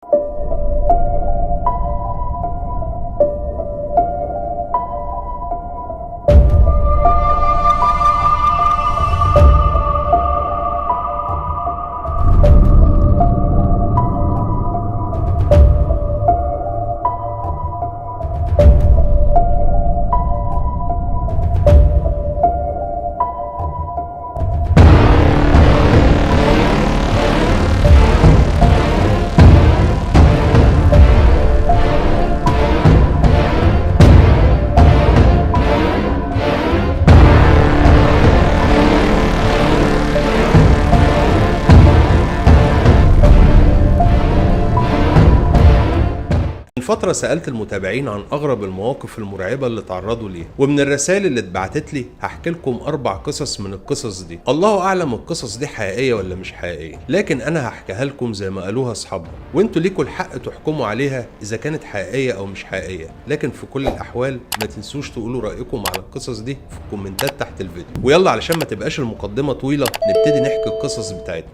من فترة سألت المتابعين عن أغرب المواقف المرعبة اللي تعرضوا ليها، ومن الرسائل اللي اتبعتت لي هحكي لكم 4 قصص من القصص دي. الله أعلم القصص دي حقيقية ولا مش حقيقية، لكن أنا هحكيها لكم زي ما قالوها أصحابها، وانتوا ليكوا الحق تحكموا عليها إذا كانت حقيقية أو مش حقيقية. لكن في كل الأحوال ما تنسوش تقولوا رأيكم على القصص دي في الكومنتات تحت الفيديو. ويلا علشان ما تبقاش المقدمة طويلة نبتدي نحكي القصص بتاعتنا.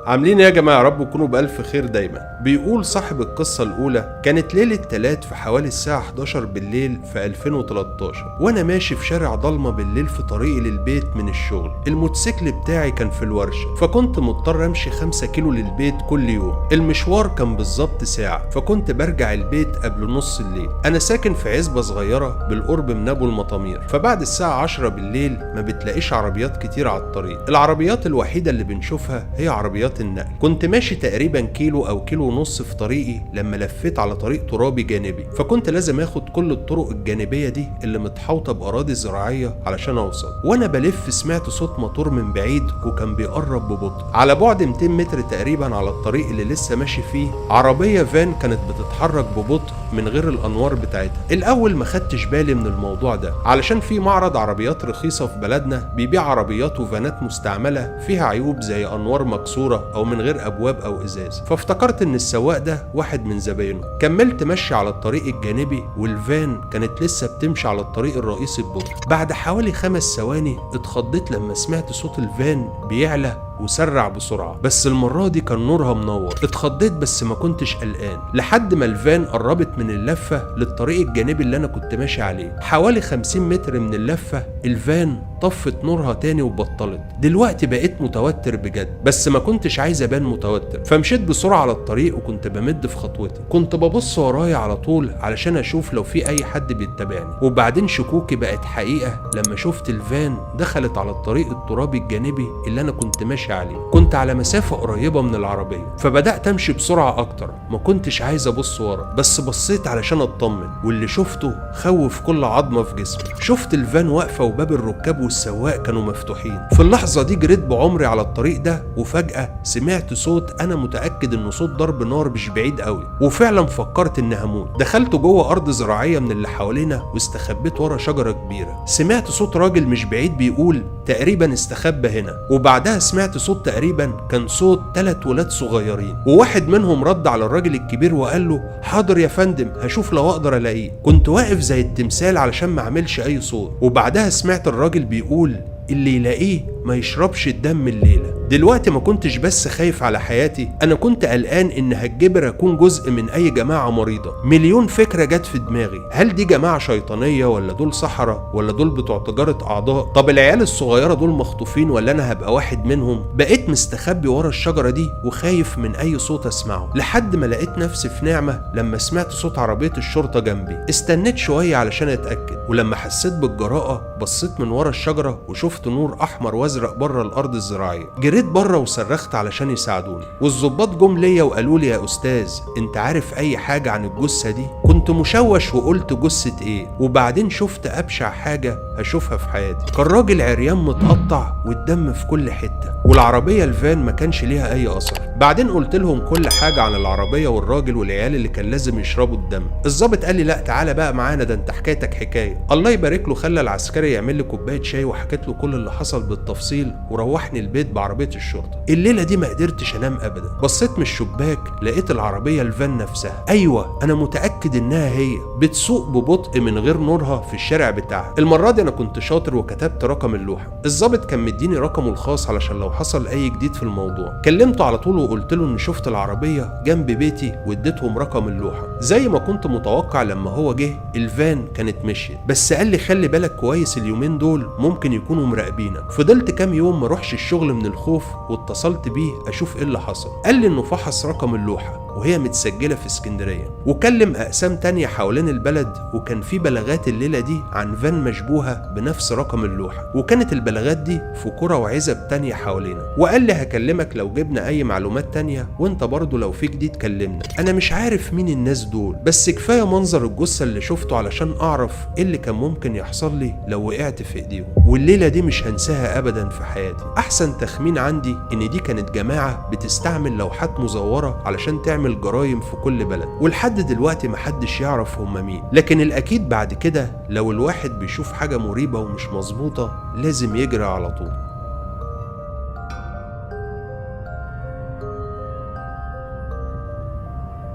عاملين ايه يا جماعة؟ يا رب تكونوا بألف خير دايما. بيقول صاحب القصة الأولى: كانت ليلة تلات في حوالي الساعة 11 بالليل في 2013، وأنا ماشي في شارع ضلمة بالليل في طريقي للبيت من الشغل. الموتوسيكل بتاعي كان في الورشة، فكنت مضطر أمشي 5 كيلو للبيت كل يوم. المشوار كان بالظبط ساعة، فكنت برجع البيت قبل نص الليل. أنا ساكن في عزبة صغيرة بالقرب من أبو المطامير، فبعد الساعة 10 بالليل ما بتلاقيش عربيات كتير على الطريق. العربيات الوحيدة اللي بنشوفها هي عربيات النقل. كنت ماشي تقريبا كيلو او كيلو ونص في طريقي لما لفيت على طريق ترابي جانبي، فكنت لازم اخد كل الطرق الجانبيه دي اللي متحوطه باراضي زراعيه علشان اوصل. وانا بلف سمعت صوت موتور من بعيد وكان بيقرب ببطء. على بعد 200 متر تقريبا على الطريق اللي لسه ماشي فيه عربيه فان كانت بتتحرك ببطء من غير الانوار بتاعتها. الاول ما خدتش بالي من الموضوع ده علشان في معرض عربيات رخيصه في بلدنا بيبيع عربيات وفانات مستعمله فيها عيوب زي انوار مكسوره او من غير ابواب او ازاز، فافتكرت ان السواق ده واحد من زباينه. كملت مشي على الطريق الجانبي والفان كانت لسه بتمشي على الطريق الرئيسي ببطء. بعد حوالي 5 ثواني اتخضيت لما سمعت صوت الفان بيعلى وسرع بسرعة، بس المرة دي كان نورها منور. اتخضيت بس ما كنتش قلقان لحد ما الفان قربت من اللفة للطريق الجانبي اللي انا كنت ماشي عليه. حوالي 50 متر من اللفة الفان طفت نورها تاني وبطلت. دلوقتي بقيت متوتر بجد، بس ما كنتش عايز ابان متوتر، فمشيت بسرعة على الطريق وكنت بمد في خطوتي. كنت ببص ورايا على طول علشان اشوف لو في اي حد بيتبعني، وبعدين شكوكي بقت حقيقة لما شفت الفان دخلت على الطريق الترابي الجانبي اللي انا كنت ماشي عليه. كنت على مسافة قريبة من العربية، فبدأت امشي بسرعة اكتر. ما كنتش عايز ابص ورا، بس بصيت علشان اطمن، واللي شفته خوف كل عظمة في جسمي. شفت الفان واقفة وباب الركاب والسواق كانوا مفتوحين. في اللحظة دي جريت بعمري على الطريق ده، وفجأة سمعت صوت انا متأكد انه صوت ضرب نار مش بعيد قوي، وفعلا فكرت اني هموت. دخلت جوه ارض زراعية من اللي حوالينا واستخبيت ورا شجرة كبيرة. سمعت صوت راجل مش بعيد بيقول تقريبا استخبى هنا، وبعدها سمعت صوت تقريبا كان صوت 3 ولاد صغيرين، وواحد منهم رد على الراجل الكبير وقال له حاضر يا فندم، هشوف لو اقدر الاقيه. كنت واقف زي التمثال علشان ما اعملش اي صوت. وبعدها سمعت الراجل بيقول اللي يلاقيه ما يشربش الدم الليلة. دلوقتي ما كنتش بس خايف على حياتي، انا كنت قلقان ان هتجبر اكون جزء من اي جماعة مريضة. مليون فكرة جت في دماغي، هل دي جماعة شيطانية ولا دول سحرة ولا دول بتوع تجارة اعضاء؟ طب العيال الصغيرة دول مخطوفين ولا انا هبقى واحد منهم؟ بقيت مستخبي ورا الشجرة دي وخايف من اي صوت اسمعه، لحد ما لقيت نفسي في نعمة لما سمعت صوت عربية الشرطة جنبي. استنيت شوية علشان اتأكد، ولما حسيت بالجراءة بصيت من ورا الشجرة وشفت نور احمر وازرق بره الارض الزراعية. جريت بره وصرخت علشان يساعدوني، والظباط جم ليا وقالوا لي يا استاذ انت عارف اي حاجة عن الجثة دي؟ كنت مشوش وقلت جثة ايه؟ وبعدين شفت ابشع حاجة هشوفها في حياتي. كان راجل عريان متقطع والدم في كل حتة، والعربية الفان ما كانش ليها اي اثر. بعدين قلت لهم كل حاجة عن العربية والراجل والعيال اللي كان لازم يشربوا الدم. الظابط قال لي لا تعالى بقى معانا، ده انت حكايتك حكاية. الله يبارك له خلى العسكري يعمل لي كوباية شاي، وحكيت له كل اللي حصل بالتفصيل، وروحني البيت بعربية الشرطة. الليلة دي ما قدرتش انام ابدا. بصيت من الشباك لقيت العربية الفان نفسها، ايوه انا متأكد انها هي، بتسوق ببطء من غير نورها في الشارع بتاعها. المرة دي انا كنت شاطر وكتبت رقم اللوحه. الضابط كان مديني رقمه الخاص علشان لو حصل اي جديد في الموضوع. كلمته على طول وقلت له ان شفت العربيه جنب بيتي واديتهم رقم اللوحه. زي ما كنت متوقع لما هو جه الفان كانت مشيت، بس قال لي خلي بالك كويس اليومين دول ممكن يكونوا مراقبينك. فضلت كام يوم ما اروحش الشغل من الخوف، واتصلت بيه اشوف ايه اللي حصل. قال لي انه فحص رقم اللوحه وهي متسجلة في اسكندرية، وكلم أقسام تانية حوالين البلد، وكان في بلاغات الليلة دي عن فان مشبوهة بنفس رقم اللوحة، وكانت البلاغات دي في قرى وعزب تانية حوالينا. وقال لي هكلمك لو جبنا أي معلومات تانية، وانت برضو لو في جديد كلمنا. أنا مش عارف مين الناس دول، بس كفاية منظر الجثة اللي شفته علشان أعرف إيه اللي كان ممكن يحصل لي لو وقعت في إيديهم. والليلة دي مش هنساها أبدا في حياتي. أحسن تخمين عندي إن دي كانت جماعة بتستعمل لوحات مزورة علشان تعمل جرايم في كل بلد، ولحد دلوقتي محدش يعرف هم مين. لكن الأكيد بعد كده لو الواحد بيشوف حاجة مريبة ومش مظبوطة لازم يجري على طول.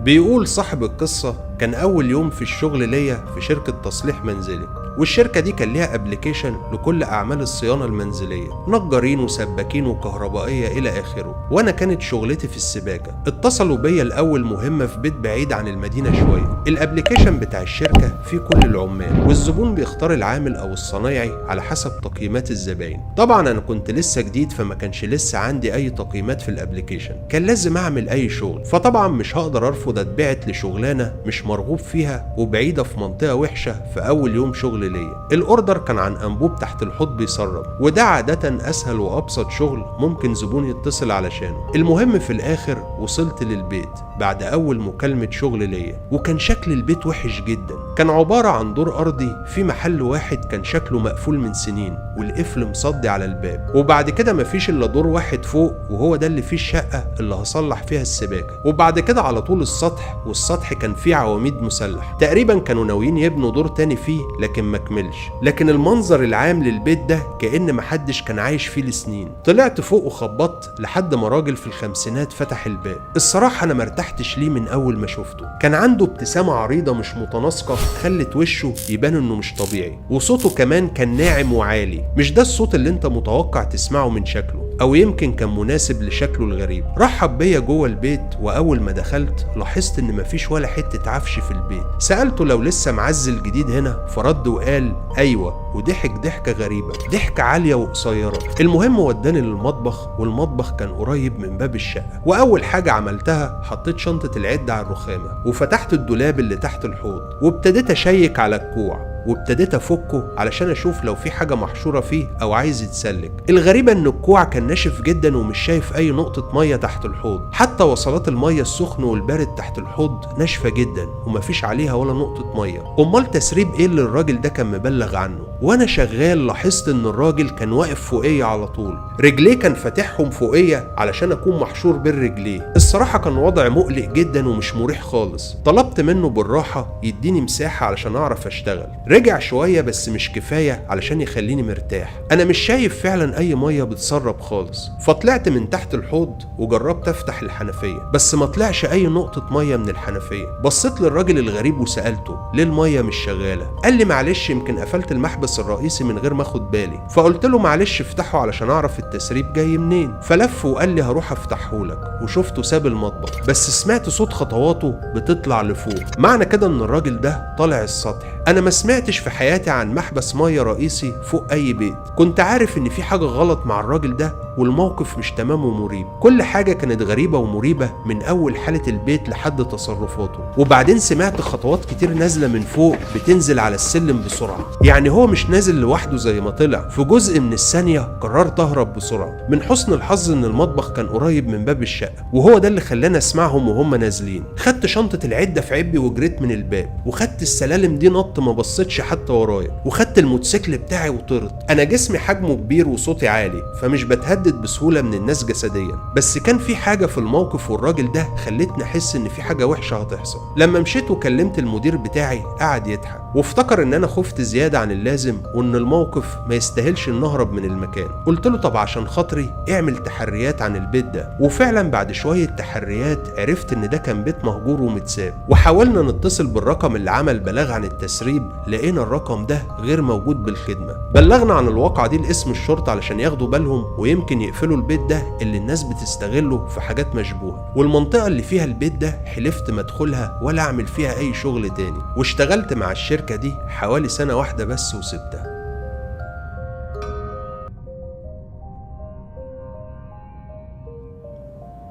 بيقول صاحب القصة كان أول يوم في الشغل ليا في شركة تصليح منزلي، والشركة دي كان ليها ابليكيشن لكل أعمال الصيانة المنزلية، نجارين وسباكين وكهربائية إلى آخره. وأنا كانت شغلتي في السباكة. اتصلوا بيا الأول مهمة في بيت بعيد عن المدينة شوية. الابليكيشن بتاع الشركة فيه كل العمال، والزبون بيختار العامل أو الصنايعي على حسب تقييمات الزباين. طبعا أنا كنت لسه جديد فما كانش لسه عندي أي تقييمات في الابليكيشن، كان لازم أعمل أي شغل، فطبعا مش هقدر أرفض أتبعت لشغلانة مش مرغوب فيها وبعيدة في منطقة وحشة في أول يوم شغل ليا. الاوردر كان عن انبوب تحت الحوض بيسرب، وده عادة اسهل وابسط شغل ممكن زبون يتصل علشانه. المهم في الاخر وصلت للبيت بعد اول مكالمة شغل ليا، وكان شكل البيت وحش جدا. كان عبارة عن دور ارضي في محل واحد كان شكله مقفول من سنين والقفل مصدي على الباب، وبعد كده مفيش الا دور واحد فوق وهو ده اللي فيه الشقة اللي هصلح فيها السباكة، وبعد كده على طول السطح، والسطح كان فيه عواميد مسلح. تقريبا كانوا ناويين يبنوا دور تاني فيه لكن مكملش. لكن المنظر العام للبيت ده كأن محدش كان عايش فيه لسنين. طلعت فوق وخبطت لحد ما راجل في الخمسينات فتح الباب. الصراحة أنا مرتحتش ليه من أول ما شفته. كان عنده ابتسامة عريضة مش متناسقة خلت وشه يبان إنه مش طبيعي، وصوته كمان كان ناعم وعالي. مش ده الصوت اللي أنت متوقع تسمعه من شكله، أو يمكن كان مناسب لشكله الغريب. رحب بيا جوه البيت، وأول ما دخلت لاحظت إن مفيش ولا حتة عفش في البيت. سألته لو لسه معزل جديد هنا، فرد وقال أيوة، وضحك ضحكة غريبة، ضحكة عالية وقصيرة. المهم وداني للمطبخ، والمطبخ كان قريب من باب الشقة. وأول حاجة عملتها حطيت شنطة العدة على الرخامة، وفتحت الدولاب اللي تحت الحوض، وابتديت أشيك على الكوع، وابتديت افكه علشان اشوف لو في حاجه محشوره فيه او عايز يتسلك. الغريبه ان الكوع كان ناشف جدا ومش شايف اي نقطه ميه تحت الحوض، حتى وصلات الميه السخن والبارد تحت الحوض ناشفه جدا ومفيش عليها ولا نقطه ميه. امال تسريب ايه اللي الراجل ده كان مبلغ عنه؟ وانا شغال لاحظت ان الراجل كان واقف فوقيه على طول، رجليه كان فاتحهم فوقيه علشان اكون محشور بين رجليه. الصراحه كان وضع مقلق جدا ومش مريح خالص. طلبت منه بالراحه يديني مساحه علشان اعرف اشتغل. رجع شوية بس مش كفاية علشان يخليني مرتاح. أنا مش شايف فعلا أي مية بتسرب خالص، فطلعت من تحت الحوض وجربت أفتح الحنفية، بس ما طلعش أي نقطة مية من الحنفية. بصيت للراجل الغريب وسألته ليه المية مش شغالة؟ قال لي معلش يمكن قفلت المحبس الرئيسي من غير ما اخد بالي. فقلت له معلش افتحه علشان أعرف التسريب جاي منين. فلف وقال لي هروح افتحه لك، وشفته ساب المطبخ، بس سمعت صوت خطواته بتطلع لفوق. معنى كده إن الراجل ده طالع السطح. أنا ما سمعتش في حياتي عن محبس ميه رئيسي فوق اي بيت. كنت عارف ان في حاجه غلط مع الراجل ده، والموقف مش تمام ومريب. كل حاجه كانت غريبه ومريبه من اول حاله البيت لحد تصرفاته. وبعدين سمعت خطوات كتير نازله من فوق بتنزل على السلم بسرعه، يعني هو مش نازل لوحده زي ما طلع. في جزء من الثانيه قررت اهرب بسرعه. من حسن الحظ ان المطبخ كان قريب من باب الشقه، وهو ده اللي خلاني اسمعهم وهم نازلين. خدت شنطه العده في عبي وجريت من الباب، وخدت السلالم دي نط، ما بصيتش حتى ورايا، وخدت الموتوسيكل بتاعي وطرت. انا جسمي حجمه كبير وصوتي عالي، فمش بتهدد بسهوله من الناس جسديا، بس كان في حاجه في الموقف والراجل ده خلتني احس ان في حاجه وحشه هتحصل. لما مشيت وكلمت المدير بتاعي قعد يضحك، وافتكر ان انا خفت زيادة عن اللازم وان الموقف ما يستاهلش ان اهرب من المكان. قلت له طب عشان خاطري اعمل تحريات عن البيت ده، وفعلا بعد شوية تحريات عرفت ان ده كان بيت مهجور ومتساب، وحاولنا نتصل بالرقم اللي عمل بلاغ عن التسريب، لقينا الرقم ده غير موجود بالخدمة. بلغنا عن الواقعة دي لاسم الشرطة علشان ياخدوا بالهم ويمكن يقفلوا البيت ده اللي الناس بتستغله في حاجات مشبوهة. والمنطقة اللي فيها البيت ده حلفت ما ادخلها ولا اعمل فيها اي شغل تاني، واشتغلت مع الشركة دي حوالي سنة واحدة بس وسبتها.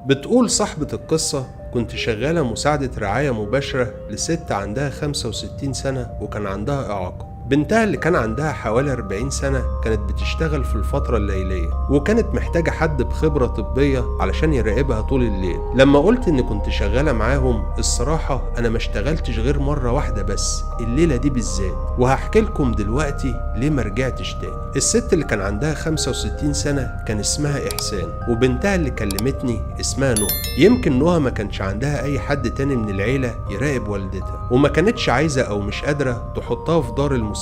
بتقول صاحبة القصة كنت شغالة مساعدة رعاية مباشرة لست عندها 65 سنة وكان عندها إعاقة. بنتها اللي كان عندها حوالي 40 سنة كانت بتشتغل في الفترة الليلية، وكانت محتاجة حد بخبرة طبية علشان يراقبها طول الليل. لما قلت إني كنت شغالة معاهم، الصراحة أنا ما اشتغلتش غير مرة واحدة بس الليلة دي بالذات، وهحكي لكم دلوقتي ليه ما رجعتش تاني. الست اللي كان عندها 65 سنة كان اسمها إحسان، وبنتها اللي كلمتني اسمها نهى. يمكن نهى ما كانش عندها أي حد تاني من العيلة يراقب والدتها، وما كانتش عايزة أو مش قادرة تحطها في دار المسنين،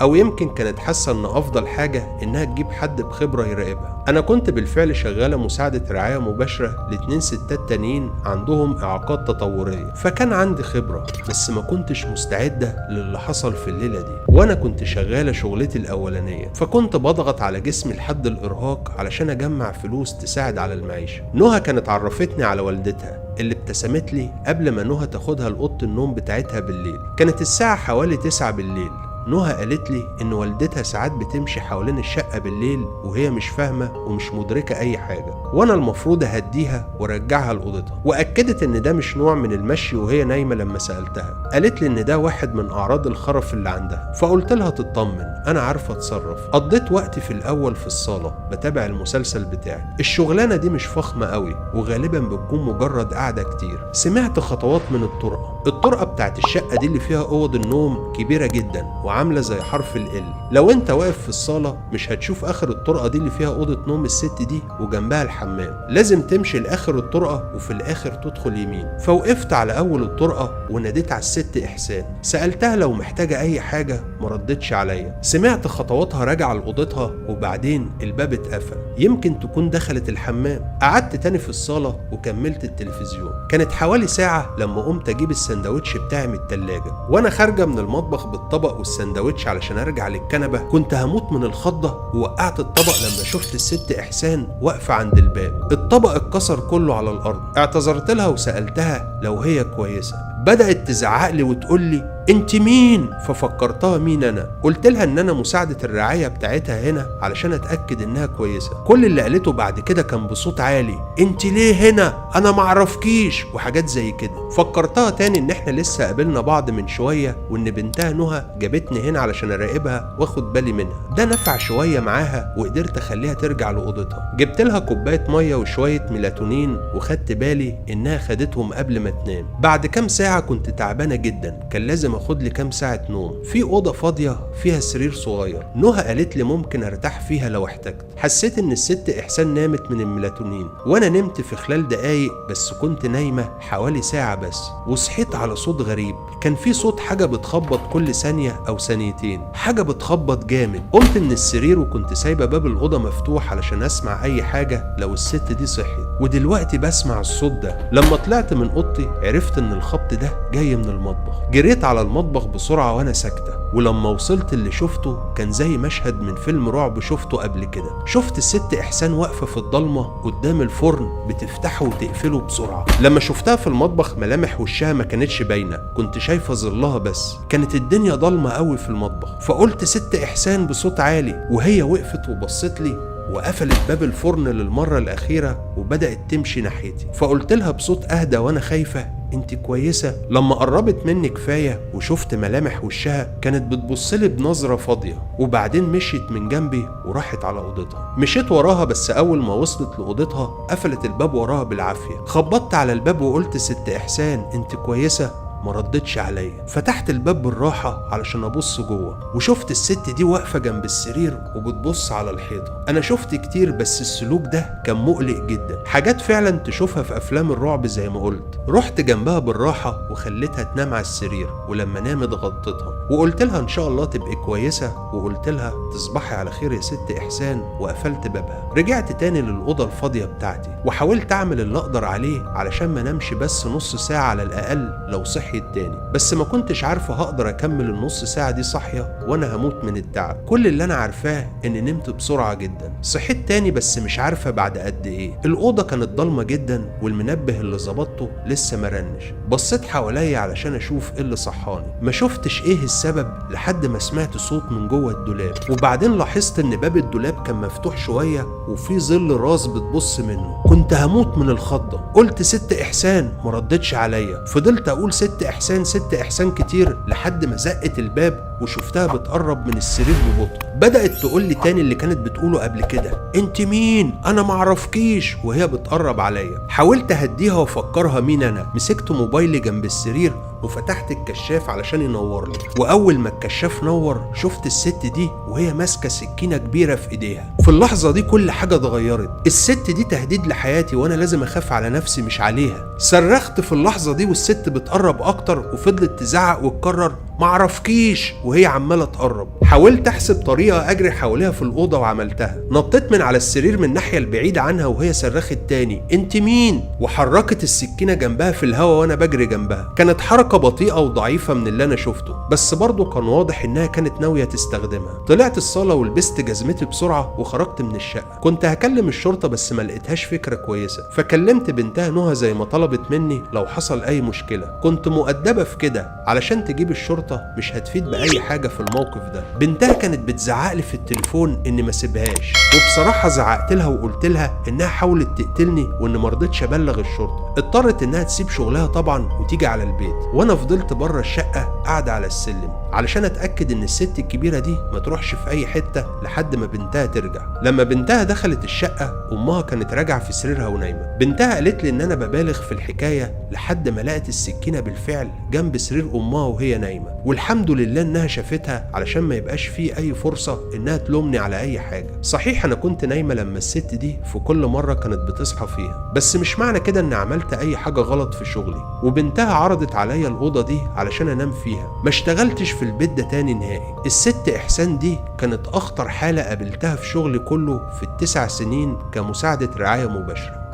أو يمكن كانت حاسة إن أفضل حاجة إنها تجيب حد بخبرة يراقبها. أنا كنت بالفعل شغالة مساعدة رعاية مباشرة ل2 ستات تانيين عندهم إعاقات تطورية، فكان عندي خبرة، بس ما كنتش مستعدة للي حصل في الليلة دي. وأنا كنت شغالة شغلتي الأولانية، فكنت بضغط على جسمي لحد الإرهاق علشان أجمع فلوس تساعد على المعيشة. نهى كانت عرفتني على والدتها اللي ابتسمت لي قبل ما نهى تاخدها لأوضة النوم بتاعتها بالليل. كانت الساعة حوالي 9 بالليل. نهى قالت لي إن والدتها ساعات بتمشي حوالين الشقة بالليل وهي مش فاهمة ومش مدركة أي حاجة، وأنا المفروض أهديها وأرجعها لأوضتها. وأكدت إن ده مش نوع من المشي وهي نايمة. لما سألتها قالت لي إن ده واحد من أعراض الخرف اللي عندها، فقلت لها تطمن أنا عارفة أتصرف. قضيت وقتي في الأول في الصالة بتابع المسلسل بتاعي. الشغلانة دي مش فخمة قوي وغالبا بتكون مجرد قعدة كتير. سمعت خطوات من الطرقة بتاعت الشقة دي اللي فيها أوض النوم كبيرة جدا عاملة زي حرف ال. لو انت واقف في الصالة مش هتشوف اخر الطرقة دي اللي فيها اوضة نوم الست دي وجنبها الحمام، لازم تمشي لاخر الطرقة وفي الاخر تدخل يمين. فوقفت على اول الطرقة وناديت على الست احسان، سألتها لو محتاجة اي حاجة، مردتش عليا. سمعت خطواتها راجعة لأوضتها وبعدين الباب اتقفل، يمكن تكون دخلت الحمام. قعدت تاني في الصالة وكملت التلفزيون. كانت حوالي ساعة لما قمت اجيب السندوتش بتاعي من التلاجة، وانا خارجة من المطبخ بالطبق والسندوتش علشان ارجع للكنبة كنت هموت من الخضة، ووقعت الطبق لما شفت الست احسان واقفة عند الباب. الطبق اتكسر كله على الارض. اعتذرت لها وسألتها لو هي كويسة. بدأت تزعق لي وتقول لي انت مين؟ ففكرتها مين انا. قلت لها ان انا مساعدة الرعاية بتاعتها هنا علشان اتأكد انها كويسة. كل اللي قالته بعد كده كان بصوت عالي انت ليه هنا؟ انا معرفكيش، وحاجات زي كده. فكرتها تاني ان احنا لسه قابلنا بعض من شوية، وان بنتها نهى جابتني هنا علشان اراقبها واخد بالي منها. ده نفع شوية معاها وقدرت اخليها ترجع لأوضتها. جبت لها كوباية مية وشوية ميلاتونين وخدت بالي انها خدتهم قبل ما تنام. بعد كام ساعة كنت تعبانة جدا، كان لازم اخد لي كام ساعة نوم في أوضة فاضية فيها سرير صغير. نهى قالت لي ممكن ارتاح فيها لو احتجت. حسيت ان الست احسان نامت من الميلاتونين، وانا نمت في خلال دقايق بس. كنت نايمة حوالي ساعة بس، وصحيت على صوت غريب. كان في صوت حاجة بتخبط كل ثانية او ثانيتين، حاجة بتخبط جامد. قمت من السرير وكنت سايبة باب الأوضة مفتوح علشان اسمع اي حاجة لو الست دي صحيت، ودلوقتي بسمع الصوت ده. لما طلعت من اوضتي عرفت ان الخبط ده جاي من المطبخ. جريت على المطبخ بسرعة وانا ساكتة، ولما وصلت اللي شفته كان زي مشهد من فيلم رعب شفته قبل كده. شفت الست احسان واقفة في الضلمة قدام الفرن بتفتحه وتقفله بسرعة. لما شفتها في المطبخ ملامح وشها ما كانتش باينة، كنت شايفة ظلها بس. كانت الدنيا ضلمة قوي في المطبخ. فقلت ست احسان بصوت عالي، وهي وقفت وبصت لي وقفلت باب الفرن للمرة الأخيرة وبدأت تمشي ناحيتي. فقلت لها بصوت أهدى وأنا خايفة انت كويسة؟ لما قربت مني كفاية وشفت ملامح وشها كانت بتبصلي بنظرة فاضية، وبعدين مشيت من جنبي وراحت على أوضتها. مشيت وراها بس أول ما وصلت لأوضتها قفلت الباب وراها بالعافية. خبطت على الباب وقلت ست إحسان انت كويسة؟ ما ردتش عليا. فتحت الباب بالراحة علشان ابص جوه، وشفت الست دي واقفة جنب السرير وبتبص على الحيطة. انا شفت كتير بس السلوك ده كان مقلق جدا، حاجات فعلا تشوفها في افلام الرعب زي ما قلت. رحت جنبها بالراحة وخليتها تنام على السرير، ولما نامت غطيتها وقلت لها ان شاء الله تبقي كويسة، وقلت لها تصبحي على خير يا ست احسان، وقفلت بابها. رجعت تاني للأوضة الفاضية بتاعتي وحاولت اعمل اللي اقدر عليه علشان ما نمشي بس نص ساعة على الاقل لو صحيت تاني، بس ما كنتش عارفة هقدر اكمل النص ساعة دي صاحية وانا هموت من التعب. كل اللي انا عارفاه ان نمت بسرعة جدا. صحيت تاني بس مش عارفة بعد قد ايه. الأوضة كانت ضلمة جدا والمنبه اللي ظبطته لسه مرنش. بصيت حواليا علشان اشوف ايه اللي صحاني، ما شفتش ايه السبب لحد ما سمعت صوت من جوه الدولاب، وبعدين لاحظت ان باب الدولاب كان مفتوح شوية وفي ظل راس بتبص منه. كنت هموت من الخضة. قلت ست احسان، ما ردتش عليا. فضلت اقول ست احسان ست احسان كتير لحد ما زقت الباب وشفتها بتقرب من السرير ببطء. بدأت تقول لي تاني اللي كانت بتقوله قبل كده، انت مين؟ انا معرفكيش، وهي بتقرب عليا. حاولت اهديها وافكرها مين انا. مسكت موبايلي جنب السرير وفتحت الكشاف علشان ينور لي، واول ما الكشاف نور شفت الست دي وهي ماسكه سكينه كبيره في ايديها. في اللحظه دي كل حاجه اتغيرت. الست دي تهديد لحياتي وانا لازم اخاف على نفسي مش عليها. صرخت في اللحظه دي والست بتقرب اكتر وفضلت تزعق وتكرر معرفكيش وهي عماله تقرب. حاولت احسب طريقه اجري حواليها في الاوضه وعملتها. نطيت من على السرير من الناحيه البعيده عنها وهي صرخت تاني انت مين، وحركت السكينه جنبها في الهواء وانا بجري جنبها. كانت حركه بطيئه وضعيفه من اللي انا شفته، بس برضه كان واضح انها كانت ناويه تستخدمها. طلعت الصاله ولبست جزمتي بسرعه وخرجت من الشقه. كنت هكلم الشرطه بس ما لقيتهاش فكره كويسه، فكلمت بنتها نهى زي ما طلبت مني لو حصل اي مشكله. كنت مؤدبه في كده علشان تجيب الشرطه مش هتفيد باي حاجه في الموقف ده. بنتها كانت بتزعق لي في التليفون اني ما سيبهاش، وبصراحه زعقت لها وقلت لها انها حاولت تقتلني وان ما رضيتش ابلغ الشرطه. اضطرت انها تسيب شغلها طبعا وتيجي على البيت، وانا فضلت بره الشقه قاعده على السلم علشان اتاكد ان الست الكبيره دي ما تروحش في اي حته لحد ما بنتها ترجع. لما بنتها دخلت الشقه امها كانت راجعه في سريرها ونايمه. بنتها قالت لي ان انا ببالغ في الحكايه لحد ما لقت السكينه بالفعل جنب سرير امها وهي نايمه، والحمد لله انها شافتها علشان ما يبقاش فيه اي فرصه انها تلومني على اي حاجه. صحيح انا كنت نايمه لما الست دي في كل مره كانت بتصحى فيها، بس مش معنى كده ان عملت اي حاجه غلط في شغلي. وبنتها عرضت عليا الاوضه دي علشان انام فيها. ما اشتغلتش في البيت ده تاني نهائي. الست احسان دي كانت اخطر حاله قابلتها في شغلي كله في ال9 سنين كمساعده رعايه مباشره.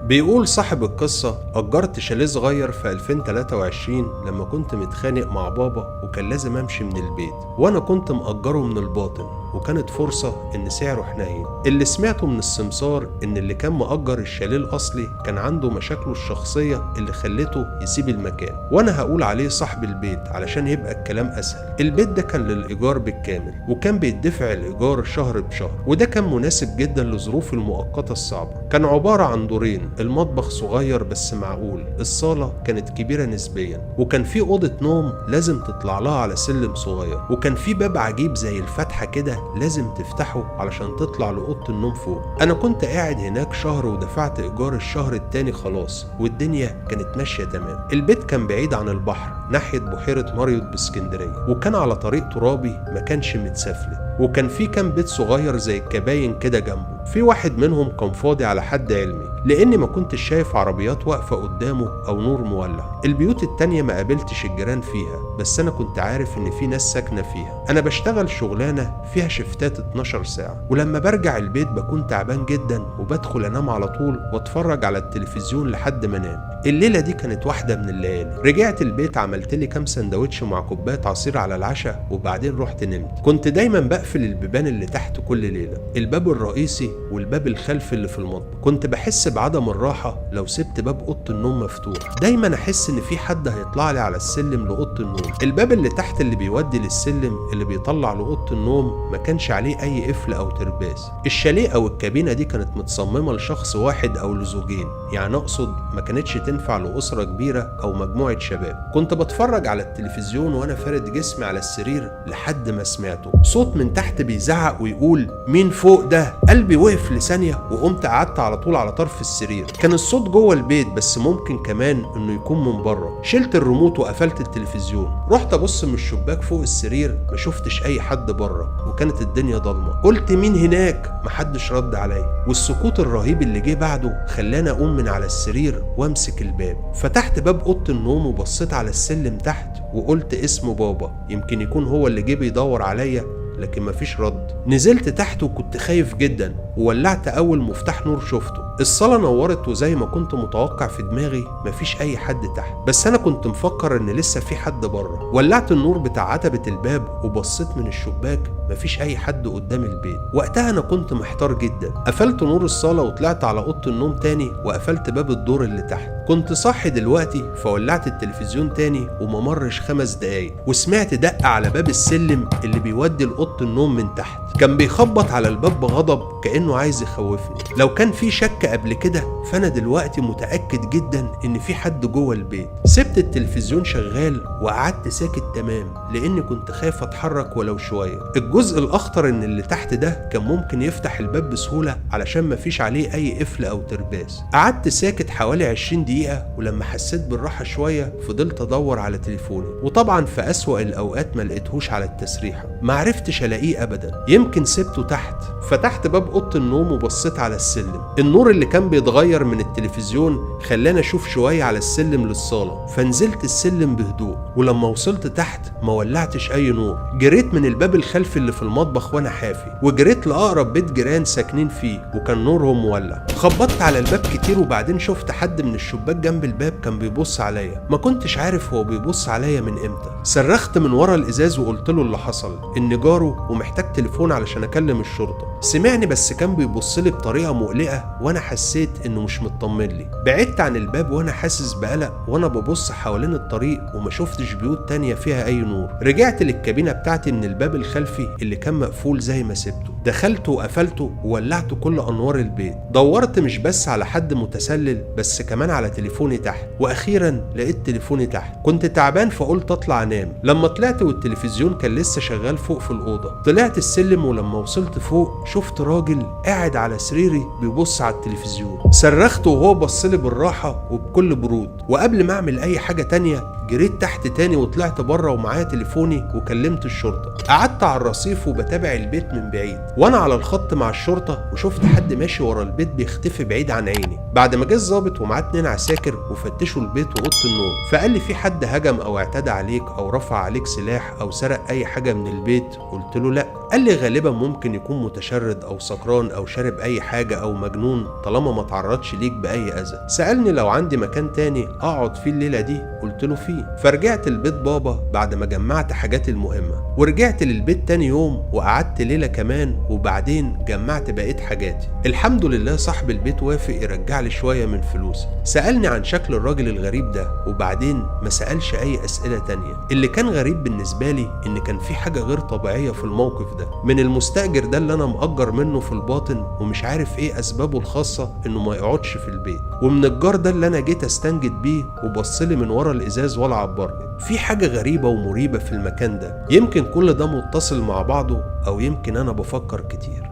بيقول صاحب القصة أجرت شاليه صغير في 2023 لما كنت متخانق مع بابا وكان لازم أمشي من البيت، وأنا كنت مأجره من الباطن، وكانت فرصة إن سعره حنين. اللي سمعته من السمسار إن اللي كان مأجر الشاليه الأصلي كان عنده مشاكله الشخصية اللي خلته يسيب المكان، وأنا هقول عليه صاحب البيت علشان يبقى الكلام أسهل. البيت ده كان للإيجار بالكامل، وكان بيدفع الإيجار شهر بشهر، وده كان مناسب جدا لظروف المؤقتة الصعبة. كان عبارة عن دورين، المطبخ صغير بس معقول، الصالة كانت كبيرة نسبيا، وكان في أوضة نوم لازم تطلع لها على سلم صغير، وكان في باب عجيب زي الفتحة كده لازم تفتحه علشان تطلع لأوضة النوم فوق. أنا كنت قاعد هناك شهر ودفعت إيجار الشهر التاني خلاص، والدنيا كانت ماشية تمام. البيت كان بعيد عن البحر ناحية بحيرة ماريوت باسكندرية، وكان على طريق ترابي ما كانش متسفلت، وكان في كام بيت صغير زي الكباين كده جنبه. في واحد منهم كان فاضي على حد علمي لاني ما كنتش شايف عربيات واقفة قدامه او نور مولع. البيوت التانية ما قابلتش الجيران فيها، بس انا كنت عارف ان في ناس ساكنة فيها. انا بشتغل شغلانة فيها شفتات 12 ساعة، ولما برجع البيت بكون تعبان جدا وبدخل انام على طول واتفرج على التلفزيون لحد ما انام. الليلة دي كانت واحدة من الليالي. رجعت البيت عملت لي كام سندوتش مع كوباية عصير على العشاء، وبعدين رحت نمت. كنت دايما بقفل البيبان اللي تحت كل ليلة، الباب الرئيسي والباب الخلفي اللي في المطبخ. كنت بحس بعدم الراحة لو سبت باب اوضه النوم مفتوح، دايما احس ان في حد هيطلع لي على السلم لاوضه النوم. الباب اللي تحت اللي بيودي للسلم اللي بيطلع لاوضه النوم ما كانش عليه اي قفل او ترباس. الشاليه او الكابينه دي كانت متصممه لشخص واحد او لزوجين، يعني اقصد ما كانتش تنفع لاسره كبيره او مجموعه شباب. كنت بتفرج على التلفزيون وانا فارد جسمي على السرير لحد ما سمعته صوت من تحت بيزعق ويقول مين فوق ده؟ قلبي وقف لثانية وقمت قعدت على طول على طرف السرير. كان الصوت جوه البيت بس ممكن كمان انه يكون من بره. شلت الريموت وقفلت التلفزيون. رحت ابص من الشباك فوق السرير، ما شفتش اي حد بره وكانت الدنيا ضلمه. قلت مين هناك؟ محدش رد عليا، والسكوت الرهيب اللي جه بعده خلاني اقوم من على السرير وامسك الباب. فتحت باب اوضه النوم وبصيت على السلم تحت وقلت اسم بابا، يمكن يكون هو اللي جه بيدور عليا، لكن مفيش رد. نزلت تحت وكنت خايف جدا وولعت اول مفتاح نور شفته. الصاله نورت وزي ما كنت متوقع في دماغي مفيش اي حد تحت، بس انا كنت مفكر ان لسه في حد بره. ولعت النور بتاع عتبه الباب وبصيت من الشباك، مفيش اي حد قدام البيت. وقتها انا كنت محتار جدا. قفلت نور الصاله وطلعت على اوضه النوم تاني وقفلت باب الدور اللي تحت. كنت صاحي دلوقتي فولعت التلفزيون تاني وما مرش 5 دقايق وسمعت دق على باب السلم اللي بيودي لأوضة النوم من تحت. كان بيخبط على الباب بغضب كأنه عايز يخوفني. لو كان في شك قبل كده فأنا دلوقتي متأكد جدا إن في حد جوه البيت. سبت التلفزيون شغال وقعدت ساكت تمام لأني كنت خايف أتحرك ولو شوية. الجزء الأخطر إن اللي تحت ده كان ممكن يفتح الباب بسهولة علشان مفيش عليه أي قفل أو ترباس. قعدت ساكت حوالي 20 دقيقة، ولما حسيت بالراحة شوية فضلت أدور على تليفوني، وطبعا في أسوأ الأوقات ما لقيتهوش على التسريحة. معرفتش ألاقيه أبدا، يمكن سبته تحت. فتحت باب أوضة النوم وبصيت على السلم. النور اللي كان بيتغير من التلفزيون خلاني أشوف شوية على السلم للصالة، فنزلت السلم بهدوء. ولما وصلت تحت ما ولعتش أي نور. جريت من الباب الخلفي اللي في المطبخ وأنا حافي، وجريت لأقرب بيت جيران ساكنين فيه وكان نورهم مولع. خبطت على الباب كتير وبعدين شفت حد من الشباك جنب الباب كان بيبص عليا. ما كنتش عارف هو بيبص عليا من امتى. صرخت من ورا الازاز وقلت له اللي حصل، ان جاره ومحتاج تليفون علشان اكلم الشرطه. سمعني بس كان بيبص لي بطريقه مقلقه وانا حسيت انه مش مطمن لي. بعدت عن الباب وانا حاسس بقلق وانا ببص حوالين الطريق وما شفتش بيوت تانية فيها اي نور. رجعت للكابينه بتاعتي من الباب الخلفي اللي كان مقفول زي ما سبته. دخلته وقفلته وولعت كل انوار البيت. دورت مش بس على حد متسلل بس كمان على تليفوني تحت، واخيرا لقيت تليفوني تحت. كنت تعبان فقلت اطلع انام. لما طلعت والتلفزيون كان لسه شغال فوق في الاوضه. طلعت السلم ولما وصلت فوق شفت راجل قاعد على سريري بيبص على التلفزيون. صرخت وهو بصلي بالراحه وبكل برود، وقبل ما اعمل اي حاجه تانية جريت تحت تاني وطلعت بره ومعايا تليفوني وكلمت الشرطه. قعدت على الرصيف وبتابع البيت من بعيد وانا على الخط مع الشرطه، وشفت حد ماشي ورا البيت بيختفي بعيد عن عيني. بعد ما جه الظابط ومعاه 2 عساكر وفتشوا البيت واوضه النوم، فقال لي في حد هجم او اعتدى عليك او رفع عليك سلاح او سرق اي حاجه من البيت؟ قلت له لا. قال لي غالبا ممكن يكون متشرد او سكران او شارب اي حاجه او مجنون طالما ما تعرضش ليك باي اذى. سالني لو عندي مكان تاني اقعد فيه الليله دي؟ قلت له فيه. فرجعت البيت بابا بعد ما جمعت حاجاتي المهمه، ورجعت للبيت تاني يوم وقعدت ليله كمان، وبعدين جمعت بقيت حاجاتي. الحمد لله صاحب البيت وافق يرجع لي شويه من فلوسي. سالني عن شكل الراجل الغريب ده وبعدين ما سالش اي اسئله تانية. اللي كان غريب بالنسبه لي ان كان في حاجه غير طبيعيه في الموقف ده من المستاجر ده اللي انا مأجر منه في الباطن ومش عارف ايه اسبابه الخاصه انه ما يقعدش في البيت، ومن الجار ده اللي انا جيت استنجد بيه وبصلي من ورا الازاز ولا عبرني. في حاجه غريبه ومريبه في المكان ده. يمكن كل ده متصل مع بعضه او يمكن انا بفكر كتير.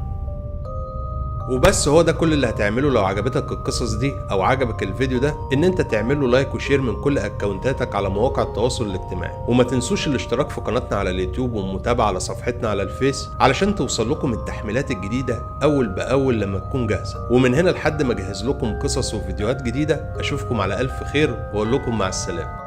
وبس هو ده كل اللي هتعمله لو عجبتك القصص دي او عجبك الفيديو ده، ان انت تعمله لايك وشير من كل اكونتاتك على مواقع التواصل الاجتماعي، وما تنسوش الاشتراك في قناتنا على اليوتيوب والمتابعه على صفحتنا على الفيس علشان توصل لكم التحميلات الجديده اول باول لما تكون جاهزه. ومن هنا لحد ما اجهز لكم قصص وفيديوهات جديده، اشوفكم على الف خير واقول لكم مع السلامه.